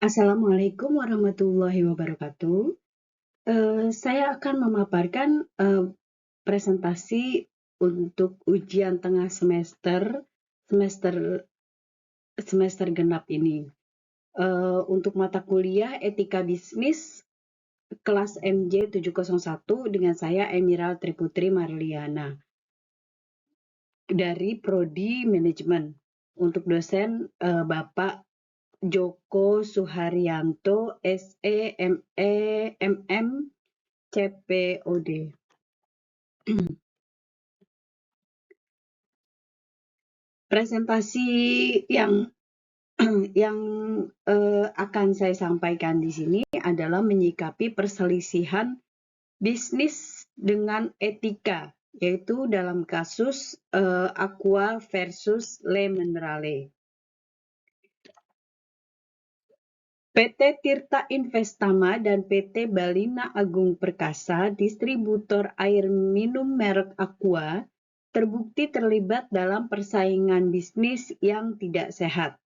Assalamualaikum warahmatullahi wabarakatuh. Saya akan memaparkan presentasi untuk ujian tengah semester semester genap ini. Untuk mata kuliah Etika Bisnis kelas MJ 701 dengan saya Emiral Triputri Marliana dari Prodi Manajemen. Untuk dosen Bapak Joko Suharyanto, SE, ME, MM, CPOD. Presentasi yang yang akan saya sampaikan di sini adalah menyikapi perselisihan bisnis dengan etika, yaitu dalam kasus Aqua versus Le Minerale. PT Tirta Investama dan PT Balina Agung Perkasa, distributor air minum merek Aqua, terbukti terlibat dalam persaingan bisnis yang tidak sehat.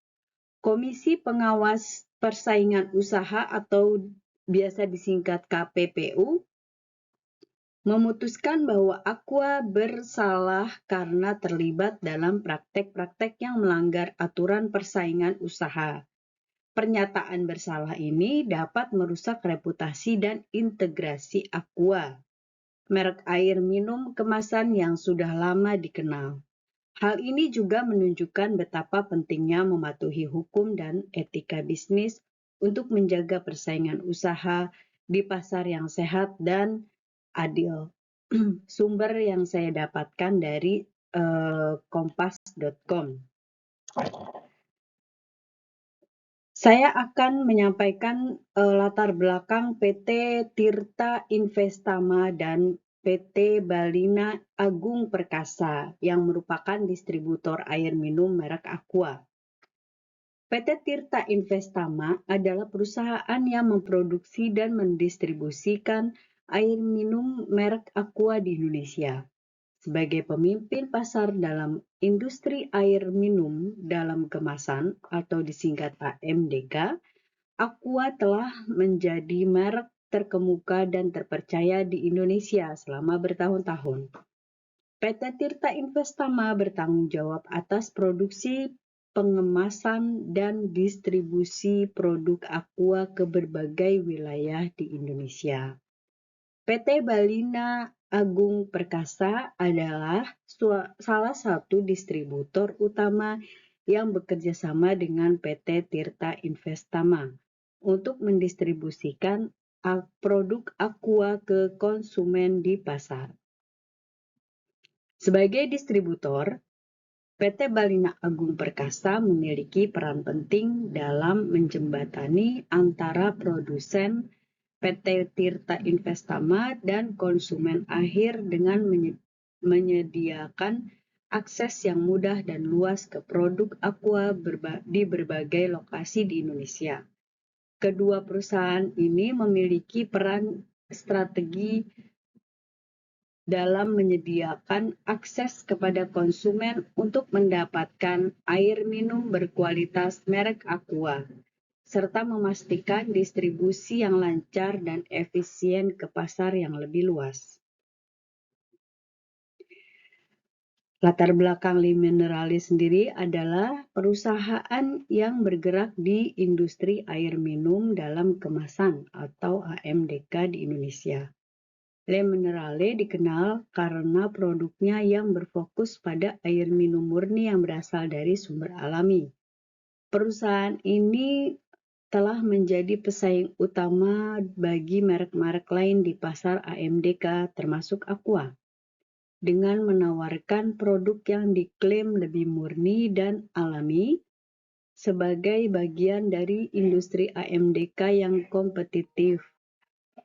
Komisi Pengawas Persaingan Usaha atau biasa disingkat KPPU memutuskan bahwa Aqua bersalah karena terlibat dalam praktek-praktek yang melanggar aturan persaingan usaha. Pernyataan bersalah ini dapat merusak reputasi dan integrasi Aqua, merek air minum kemasan yang sudah lama dikenal. Hal ini juga menunjukkan betapa pentingnya mematuhi hukum dan etika bisnis untuk menjaga persaingan usaha di pasar yang sehat dan adil. Sumber yang saya dapatkan dari kompas.com. Saya akan menyampaikan latar belakang PT Tirta Investama dan PT Balina Agung Perkasa yang merupakan distributor air minum merek Aqua. PT Tirta Investama adalah perusahaan yang memproduksi dan mendistribusikan air minum merek Aqua di Indonesia. Sebagai pemimpin pasar dalam industri air minum dalam kemasan atau disingkat AMDK, Aqua telah menjadi merek terkemuka dan terpercaya di Indonesia selama bertahun-tahun. PT Tirta Investama bertanggung jawab atas produksi, pengemasan, dan distribusi produk Aqua ke berbagai wilayah di Indonesia. PT Balina Agung Perkasa adalah salah satu distributor utama yang bekerja sama dengan PT Tirta Investama untuk mendistribusikan produk Aqua ke konsumen di pasar. Sebagai distributor, PT Balina Agung Perkasa memiliki peran penting dalam menjembatani antara produsen PT Tirta Investama dan konsumen akhir dengan menyediakan akses yang mudah dan luas ke produk Aqua di berbagai lokasi di Indonesia. Kedua perusahaan ini memiliki peran strategi dalam menyediakan akses kepada konsumen untuk mendapatkan air minum berkualitas merek Aqua, serta memastikan distribusi yang lancar dan efisien ke pasar yang lebih luas. Latar belakang Le Minerale sendiri adalah perusahaan yang bergerak di industri air minum dalam kemasan atau AMDK di Indonesia. Le Minerale dikenal karena produknya yang berfokus pada air minum murni yang berasal dari sumber alami. Perusahaan ini telah menjadi pesaing utama bagi merek-merek lain di pasar AMDK termasuk Aqua, dengan menawarkan produk yang diklaim lebih murni dan alami sebagai bagian dari industri AMDK yang kompetitif.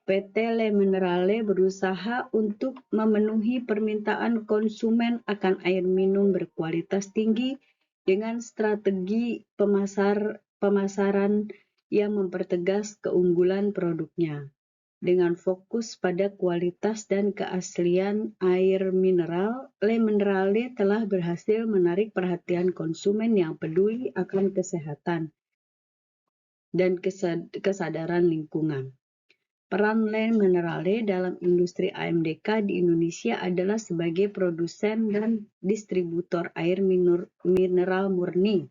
PT Le Minerale berusaha untuk memenuhi permintaan konsumen akan air minum berkualitas tinggi dengan strategi pemasaran yang mempertegas keunggulan produknya. Dengan fokus pada kualitas dan keaslian air mineral, Le Minerale telah berhasil menarik perhatian konsumen yang peduli akan kesehatan. dan kesadaran lingkungan. Peran Le Minerale dalam industri AMDK di Indonesia adalah sebagai produsen dan distributor air mineral murni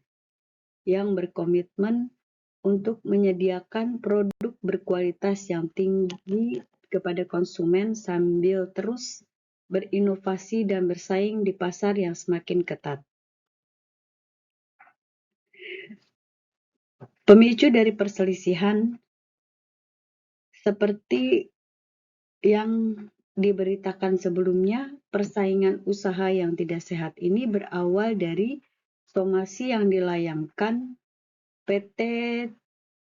yang berkomitmen untuk menyediakan produk berkualitas yang tinggi kepada konsumen sambil terus berinovasi dan bersaing di pasar yang semakin ketat. Pemicu dari perselisihan seperti yang diberitakan sebelumnya, persaingan usaha yang tidak sehat ini berawal dari somasi yang dilayangkan PT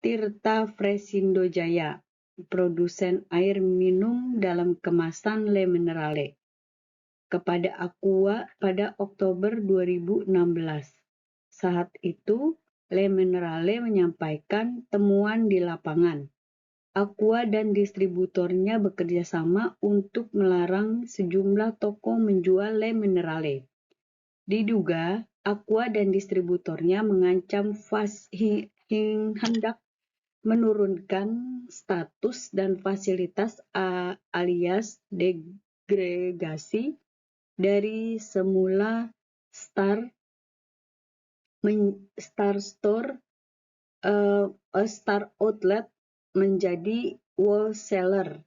Tirta Fresindo Jaya, produsen air minum dalam kemasan Le Minerale, kepada Aqua pada Oktober 2016. Saat itu, Le Minerale menyampaikan temuan di lapangan. Aqua dan distributornya bekerja sama untuk melarang sejumlah toko menjual Le Minerale. Diduga, Aqua dan distributornya mengancam hendak menurunkan status dan fasilitas alias degradasi dari semula Star Store, Star Outlet menjadi wholesaler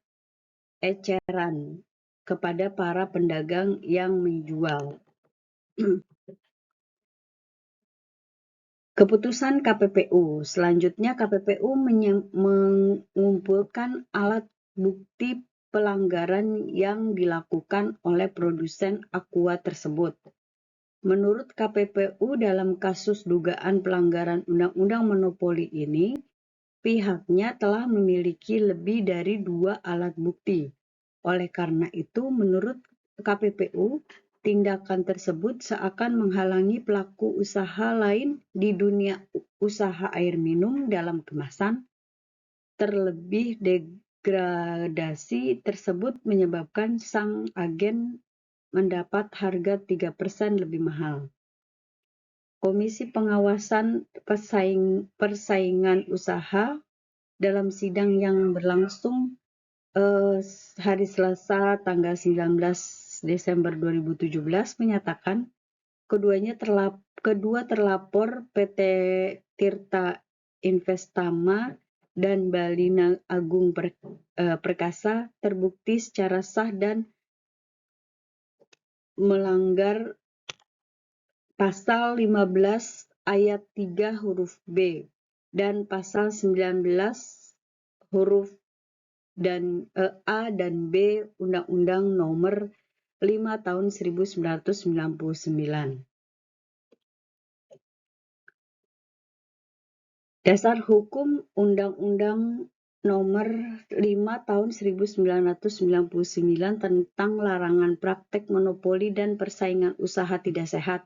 eceran kepada para pedagang yang menjual. Keputusan KPPU. Selanjutnya KPPU mengumpulkan alat bukti pelanggaran yang dilakukan oleh produsen Aqua tersebut. Menurut KPPU, dalam kasus dugaan pelanggaran Undang-Undang Monopoli ini, pihaknya telah memiliki lebih dari 2 alat bukti. Oleh karena itu, menurut KPPU, tindakan tersebut seakan menghalangi pelaku usaha lain di dunia usaha air minum dalam kemasan. Terlebih, degradasi tersebut menyebabkan sang agen mendapat harga 3% lebih mahal. Komisi Pengawasan Persaingan Usaha dalam sidang yang berlangsung hari Selasa tanggal 19 Desember 2017 menyatakan kedua terlapor PT Tirta Investama dan Balina Agung Perkasa terbukti secara sah dan melanggar Pasal 15 ayat 3 huruf B dan Pasal 19 huruf dan A dan B Undang-Undang Nomor 5 Tahun 1999. Dasar Hukum Undang-Undang Nomor 5 Tahun 1999 tentang larangan praktek monopoli dan persaingan usaha tidak sehat.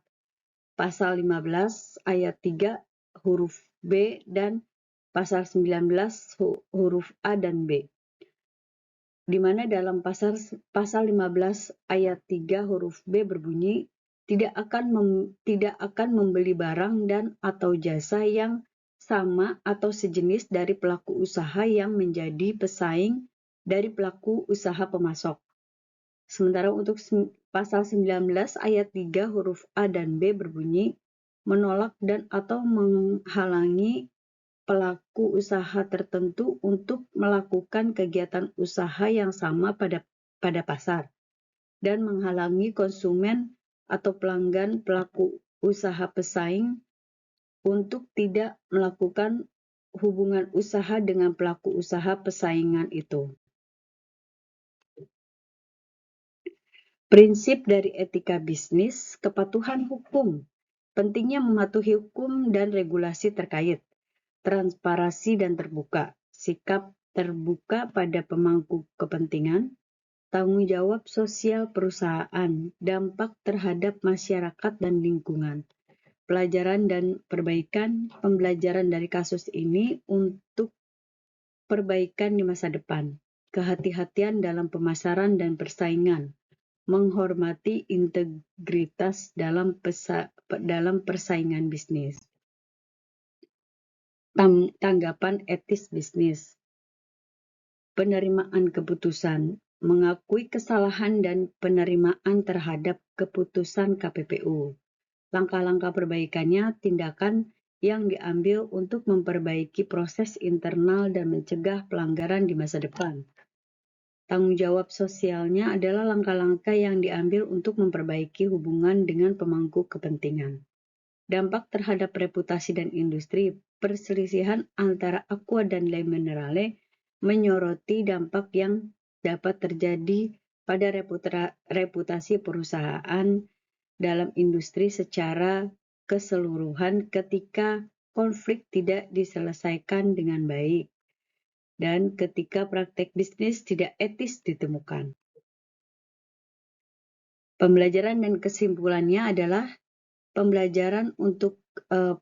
Pasal 15 ayat 3 huruf B dan Pasal 19 huruf A dan B. Di mana dalam pasal 15 ayat 3 huruf B berbunyi, tidak akan membeli barang dan atau jasa yang sama atau sejenis dari pelaku usaha yang menjadi pesaing dari pelaku usaha pemasok. Sementara untuk pasal 19 ayat 3 huruf A dan B berbunyi, menolak dan atau menghalangi pelaku usaha tertentu untuk melakukan kegiatan usaha yang sama pada pasar, dan menghalangi konsumen atau pelanggan pelaku usaha pesaing untuk tidak melakukan hubungan usaha dengan pelaku usaha pesaingan itu. Prinsip dari etika bisnis, kepatuhan hukum, pentingnya mematuhi hukum dan regulasi terkait, transparansi dan terbuka, sikap terbuka pada pemangku kepentingan, tanggung jawab sosial perusahaan, dampak terhadap masyarakat dan lingkungan, pelajaran dan perbaikan, pembelajaran dari kasus ini untuk perbaikan di masa depan, kehati-hatian dalam pemasaran dan persaingan, menghormati integritas dalam persaingan bisnis. tanggapan etis bisnis. Penerimaan keputusan, mengakui kesalahan dan penerimaan terhadap keputusan KPPU. Langkah-langkah perbaikannya, tindakan yang diambil untuk memperbaiki proses internal dan mencegah pelanggaran di masa depan. Tanggung jawab sosialnya adalah langkah-langkah yang diambil untuk memperbaiki hubungan dengan pemangku kepentingan. Dampak terhadap reputasi dan industri, perselisihan antara Aqua dan Le Minerale menyoroti dampak yang dapat terjadi pada reputasi perusahaan dalam industri secara keseluruhan ketika konflik tidak diselesaikan dengan baik dan ketika praktek bisnis tidak etis ditemukan. Pembelajaran dan kesimpulannya adalah pembelajaran untuk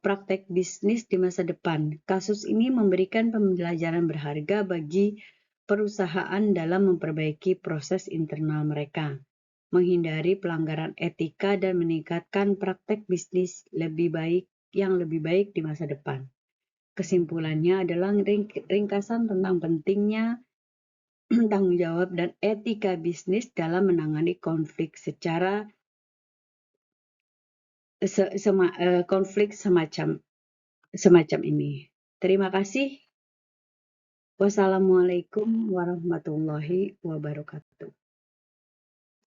praktek bisnis di masa depan. Kasus ini memberikan pembelajaran berharga bagi perusahaan dalam memperbaiki proses internal mereka, menghindari pelanggaran etika dan meningkatkan praktek bisnis yang lebih baik di masa depan. Kesimpulannya adalah ringkasan tentang pentingnya tanggung jawab dan etika bisnis dalam menangani konflik konflik semacam ini. Terima kasih. Wassalamualaikum warahmatullahi wabarakatuh.